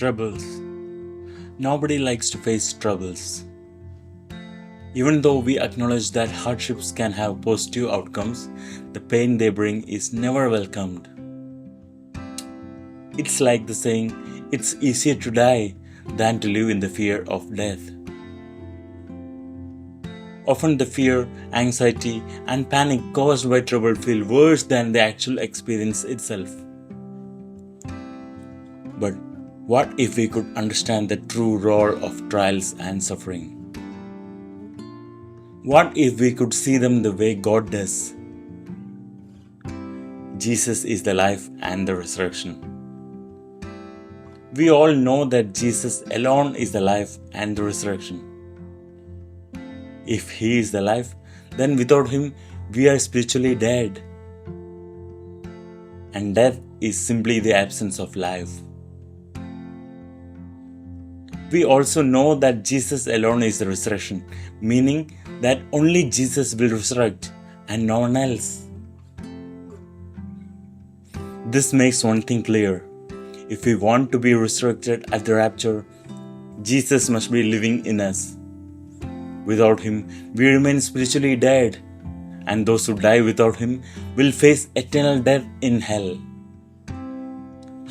Troubles. Nobody likes to face troubles. Even though we acknowledge that hardships can have positive outcomes, the pain they bring is never welcomed. It's like the saying, it's easier to die than to live in the fear of death. Often the fear, anxiety, and panic caused by trouble feel worse than the actual experience itself. But what if we could understand the true role of trials and suffering? What if we could see them the way God does? Jesus is the life and the resurrection. We all know that Jesus alone is the life and the resurrection. If He is the life, then without Him, we are spiritually dead. And death is simply the absence of life. We also know that Jesus alone is the resurrection, meaning that only Jesus will resurrect and no one else. This makes one thing clear. If we want to be resurrected at the rapture, Jesus must be living in us. Without Him, we remain spiritually dead, and those who die without Him will face eternal death in hell.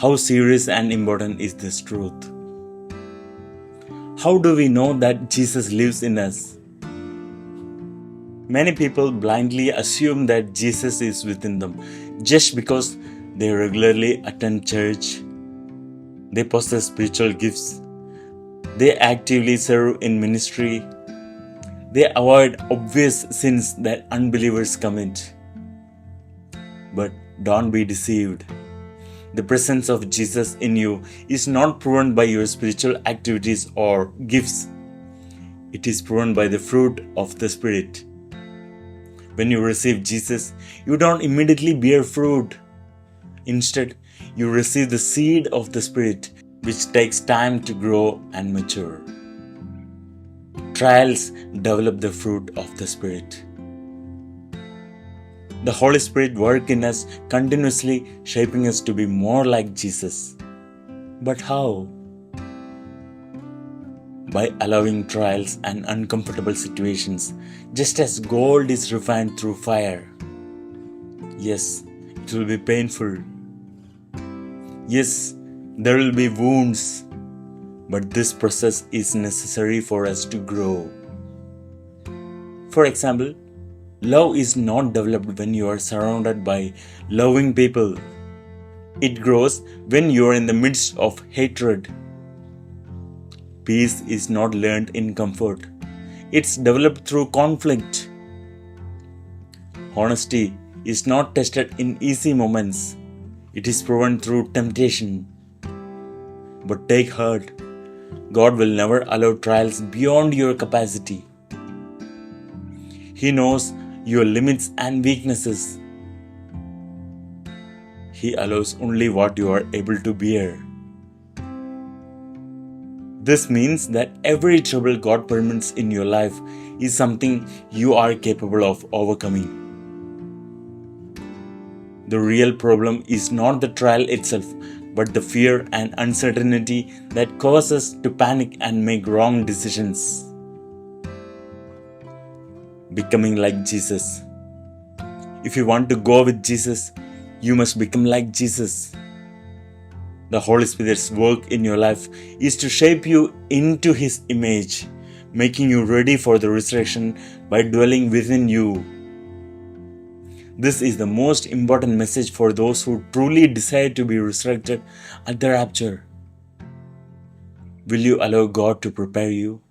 How serious and important is this truth? How do we know that Jesus lives in us? Many people blindly assume that Jesus is within them just because they regularly attend church, they possess spiritual gifts, they actively serve in ministry, they avoid obvious sins that unbelievers commit. But don't be deceived. The presence of Jesus in you is not proven by your spiritual activities or gifts. It is proven by the fruit of the Spirit. When you receive Jesus, you don't immediately bear fruit. Instead, you receive the seed of the Spirit, which takes time to grow and mature. Trials develop the fruit of the Spirit. The Holy Spirit works in us continuously, shaping us to be more like Jesus. But how? By allowing trials and uncomfortable situations, just as gold is refined through fire. Yes, it will be painful. Yes, there will be wounds. But this process is necessary for us to grow. For example, love is not developed when you are surrounded by loving people. It grows when you are in the midst of hatred. Peace is not learned in comfort. It's developed through conflict. Honesty is not tested in easy moments. It is proven through temptation. But take heart. God will never allow trials beyond your capacity. He knows your limits and weaknesses. He allows only what you are able to bear. This means that every trouble God permits in your life is something you are capable of overcoming. The real problem is not the trial itself, but the fear and uncertainty that cause us to panic and make wrong decisions. Becoming like Jesus. If you want to go with Jesus, you must become like Jesus. The Holy Spirit's work in your life is to shape you into His image, making you ready for the resurrection by dwelling within you. This is the most important message for those who truly desire to be resurrected at the rapture. Will you allow God to prepare you?